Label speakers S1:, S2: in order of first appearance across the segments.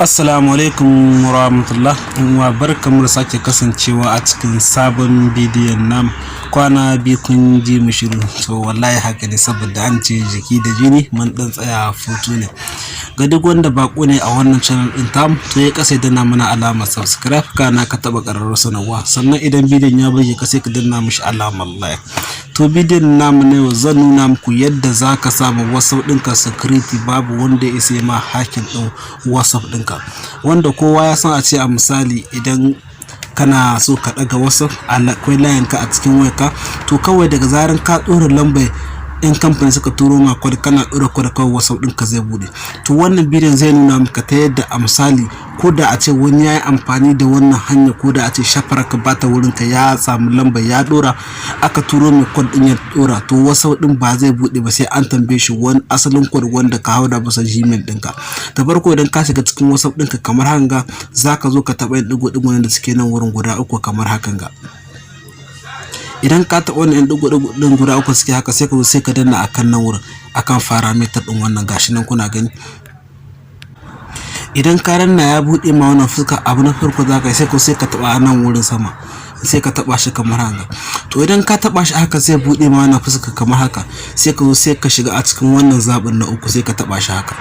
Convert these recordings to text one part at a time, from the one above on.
S1: Assalamu alaikum warahmatullah wa barkamu da sake kasancewa a cikin sabon bidiyon nam. Kwana biyu kun ji mu shiru, to wallahi haka ne, saboda an ce jiki da jini mun dan tsaya futu ne. Ga duk wanda bako ne a wannan channel din tam, to ya kasa danna mana alamar subscribe, kana ka taba ƙararrawar sanarwa, sannan idan bidiyon ya burge ka sai ka danna mishi alamar like. To bidiyon namu ne zan nuna muku yadda zaka samu WhatsApp ɗinka security, babu wanda ya isa ma hacking ɗin WhatsApp ɗinka, wanda kowa ya san a ce a misali idan kana so ka daga WhatsApp akwai layin ka a cikin wayarka, to kawai daga zaran ka dora lambar in kamfani suka turo ma code, kana dora code kawai WhatsApp ɗinka zai bude. To wannan bidiyon zai nuna maka ta yadda a misali ko da a ce wani yayi amfani da wannan hanya, ko da a ce shafar ka bata wurin ka, ya samu lambar ya dora aka turo mai code din ya dora, to WhatsApp din ba zai bude ba sai an tambaye shi wani asalin code wanda ka hauda bisa Gmail ɗinka. Da farko idan ka shiga cikin WhatsApp ɗinka kamar hakan ga, zaka zo ka taba yin digo-digo da suke nan wurin guda uku kamar hakan ga. Idan ka taɓa wannan digo-digo din guda uku suke haka, sai ka zo sai ka danna akan nan wurin akan parameter din wannan, gashi nan kuna gani. Idan ka danna ya bude ma wannan fuska, abu na farko zaka yi sai ka taba nan wurin sama, sai ka taba shi kamar haka. To idan ka taba shi haka zai bude ma wannan fuska kamar haka, sai ka zo sai ka shiga a cikin wannan zabin na uku, sai ka taba shi haka.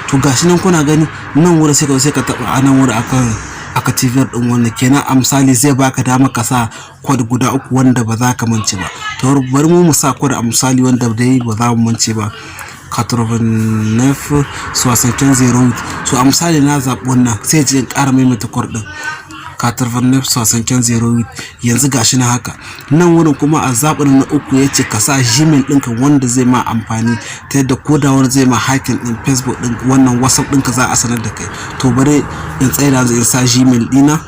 S1: To gashi nan kuna gani nan wurin, sai ka zo sai ka taba a nan wurin akan activate din wannan, kenan a misali zai baka dama ka sa code guda uku wanda ba za ka mance ba. To bari mu sa code a misali wanda dai ba za mu mance ba, 89 75 08. So a misali na zaɓi wannan, sai in ƙara maimaita code din 89 75 08. yanzu gashi na haka. Nan wurin kuma a zaɓin na uku yace ka sa Gmail ɗinka wanda zai ma amfani, ta yadda ko da wani zai ma hacking din Facebook din wannan WhatsApp ɗinka za a sanar da kai. To bari in tsaya in sa Gmail ɗina.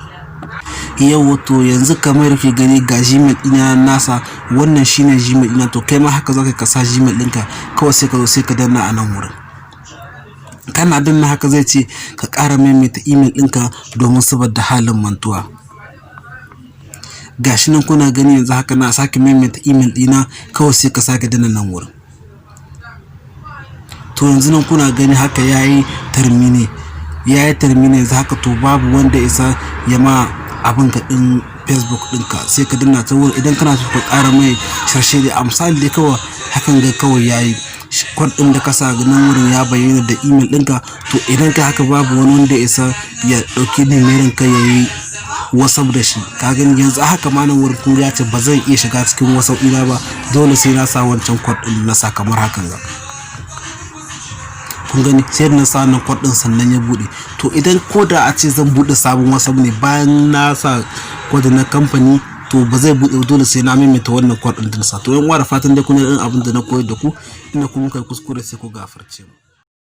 S1: Yau to yanzu kamar fi gani ga Gmail ɗina nasa, wannan shine Gmail ɗina. To kai ma haka zaka ka sa Gmail ɗinka, kawai sai ka zo sai ka danna a nan wurin. Kana danna haka zai ce ka ƙara maimaita email ɗinka domin saboda halin mantuwa. Gashi nan kuna gani yanzu haka na sake maimaita email ɗina, kawai sai ka sake danna nan wurin. To yanzu nan kuna gani haka yayi termine yanzu haka. To babu wanda isa ya ma abin ka din Facebook ɗinka, sai ka danna ta wurin. Idan kana so ka ƙara mai sharshe da amsali dai kawai hakan ga kawai yayi code din da ka sa nan wurin ya bayyana da email ɗinka. To idan ka haka babu wani wanda isa ya dauki numerin ka yayi WhatsApp da shi. Ka gani yanzu haka ma nan wurin kun ya ce ba zan iya shiga cikin WhatsApp ɗina ba, dole sai na sa wancan code din na sa kamar hakan ga. Kun gani sai na sa nan code din sannan ya bude. To idan ko da a ce zan bude sabon WhatsApp ne bayan na sa code na kamfani, to ba zai bude, dole sai na maimaita wannan code din sa. To yan uwa da fatan dai kuna da abin da na koyar da ku, ina kuma kai kuskure sai ku gafarce mu.